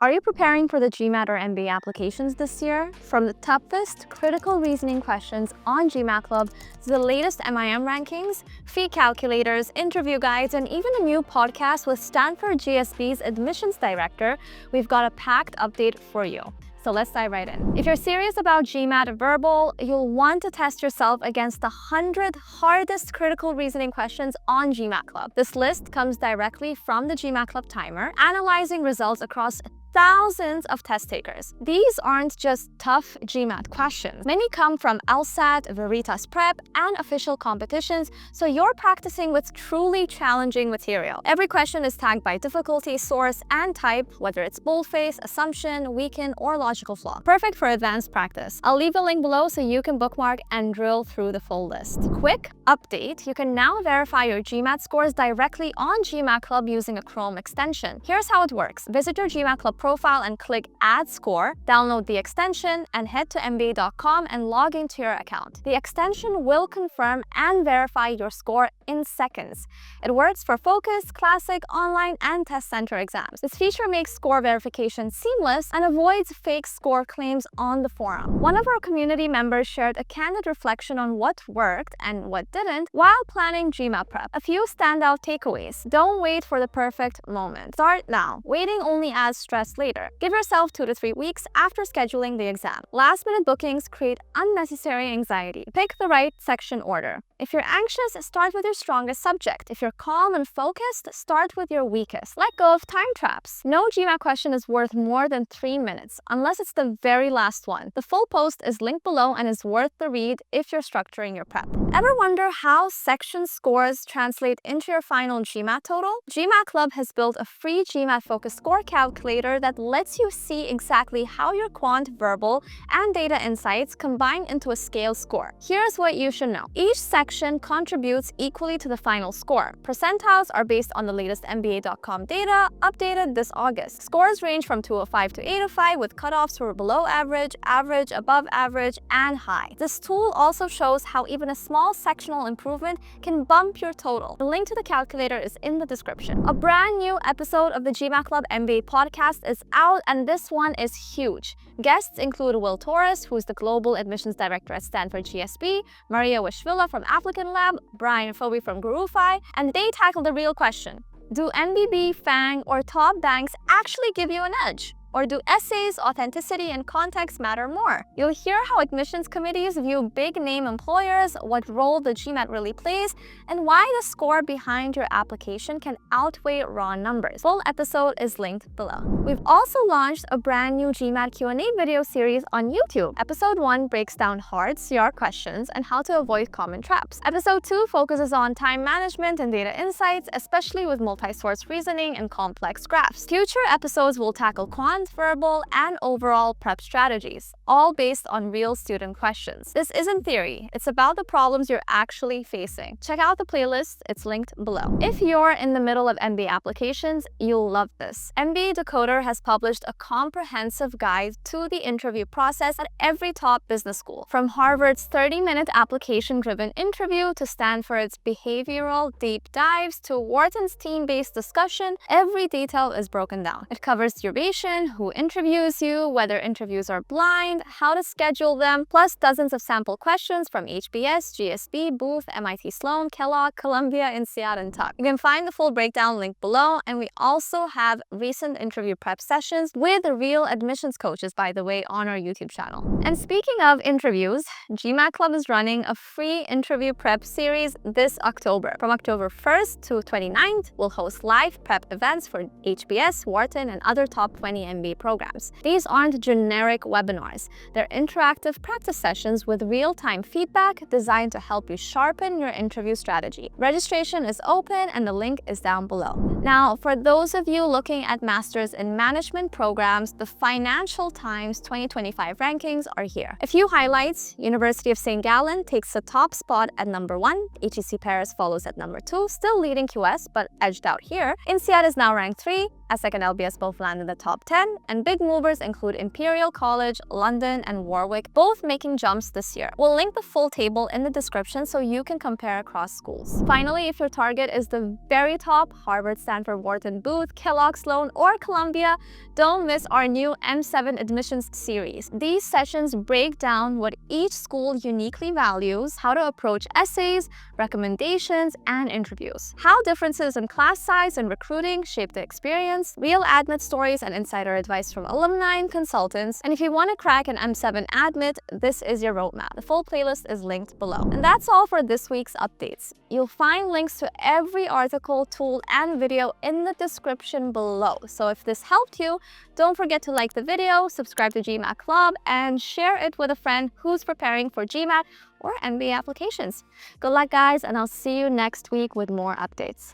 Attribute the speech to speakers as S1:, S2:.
S1: Are you preparing for the GMAT or MBA applications this year? From the toughest critical reasoning questions on GMAT Club to the latest MIM rankings, fee calculators, interview guides, and even a new podcast with Stanford GSB's admissions director, we've got a packed update for you. So let's dive right in. If you're serious about GMAT Verbal, you'll want to test yourself against the 100 hardest critical reasoning questions on GMAT Club. This list comes directly from the GMAT Club timer, analyzing results across thousands of test takers. These aren't just tough GMAT questions. Many come from LSAT, Veritas Prep, and official competitions, so you're practicing with truly challenging material. Every question is tagged by difficulty, source, and type, whether it's boldface, assumption, weaken, or logical flaw. Perfect for advanced practice. I'll leave a link below so you can bookmark and drill through the full list. Quick update, you can now verify your GMAT scores directly on GMAT Club using a Chrome extension. Here's how it works. Visit your GMAT Club profile and click Add Score, download the extension, and head to mba.com and log into your account. The extension will confirm and verify your score in seconds. It works for Focus, Classic, Online, and Test Center exams. This feature makes score verification seamless and avoids fake score claims on the forum. One of our community members shared a candid reflection on what worked and what didn't while planning GMAT prep. A few standout takeaways. Don't wait for the perfect moment. Start now. Waiting only adds stress later. Give yourself 2 to 3 weeks after scheduling the exam. Last-minute bookings create unnecessary anxiety. Pick the right section order. If you're anxious, start with your strongest subject. If you're calm and focused, start with your weakest. Let go of time traps. No GMAT question is worth more than 3 minutes, unless it's the very last one. The full post is linked below and is worth the read if you're structuring your prep. Ever wonder how section scores translate into your final GMAT total? GMAT Club has built a free GMAT Focus score calculator that lets you see exactly how your quant, verbal, and data insights combine into a scale score. Here's what you should know. Each section contributes equally to the final score. Percentiles are based on the latest MBA.com data, updated this August. Scores range from 205 to 805 with cutoffs for below average, average, above average, and high. This tool also shows how even a small sectional improvement can bump your total. The link to the calculator is in the description. A brand new episode of the GMAT Club MBA podcast is out, and this one is huge. Guests include Will Torres, who is the Global Admissions Director at Stanford GSB, Maria Wishvila from Applicant Lab, Brian Phoebe from GuruFi, and they tackle the real question. Do NBB, FANG, or top banks actually give you an edge? Or do essays, authenticity, and context matter more? You'll hear how admissions committees view big-name employers, what role the GMAT really plays, and why the score behind your application can outweigh raw numbers. Full episode is linked below. We've also launched a brand new GMAT Q&A video series on YouTube. Episode 1 breaks down hard CR questions and how to avoid common traps. Episode 2 focuses on time management and data insights, especially with multi-source reasoning and complex graphs. Future episodes will tackle quant, verbal, and overall prep strategies, all based on real student questions. This isn't theory, it's about the problems you're actually facing. Check out the playlist, it's linked below. If you're in the middle of MBA applications, you'll love this. MBA Decoder has published a comprehensive guide to the interview process at every top business school. From Harvard's 30-minute application-driven interview to Stanford's behavioral deep dives to Wharton's team-based discussion, every detail is broken down. It covers duration, who interviews you, whether interviews are blind, how to schedule them, plus dozens of sample questions from HBS, GSB, Booth, MIT Sloan, Kellogg, Columbia, INSEAD, and Tuck. You can find the full breakdown linked below, and we also have recent interview prep sessions with real admissions coaches, by the way, on our YouTube channel. And speaking of interviews, GMAT Club is running a free interview prep series this October. From October 1st to 29th, we'll host live prep events for HBS, Wharton, and other top 20 MBA programs. These aren't generic webinars. They're interactive practice sessions with real-time feedback designed to help you sharpen your interview strategy. Registration is open and the link is down below. Now, for those of you looking at Masters in Management programs, the Financial Times 2025 rankings are here. A few highlights: University of St. Gallen takes the top spot at number 1, HEC Paris follows at number 2, still leading QS but edged out here. INSEAD is now ranked 3, ESSEC and LBS both land in the top 10, and big movers include Imperial College, London, and Warwick, both making jumps this year. We'll link the full table in the description so you can compare across schools. Finally, if your target is the very top, Harvard, Stanford, Wharton, Booth, Kellogg, Sloan, or Columbia, don't miss our new M7 admissions series. These sessions break down what each school uniquely values, how to approach essays, recommendations, and interviews, how differences in class size and recruiting shape the experience, real admit stories and insider advice from alumni and consultants. And if you want to crack an M7 admit, this is your roadmap. The full playlist is linked below. And that's all for this week's updates. You'll find links to every article, tool, and video in the description below. So if this helped you, don't forget to like the video, subscribe to GMAT Club, and share it with a friend who's preparing for GMAT or MBA applications. Good luck, guys, and I'll see you next week with more updates.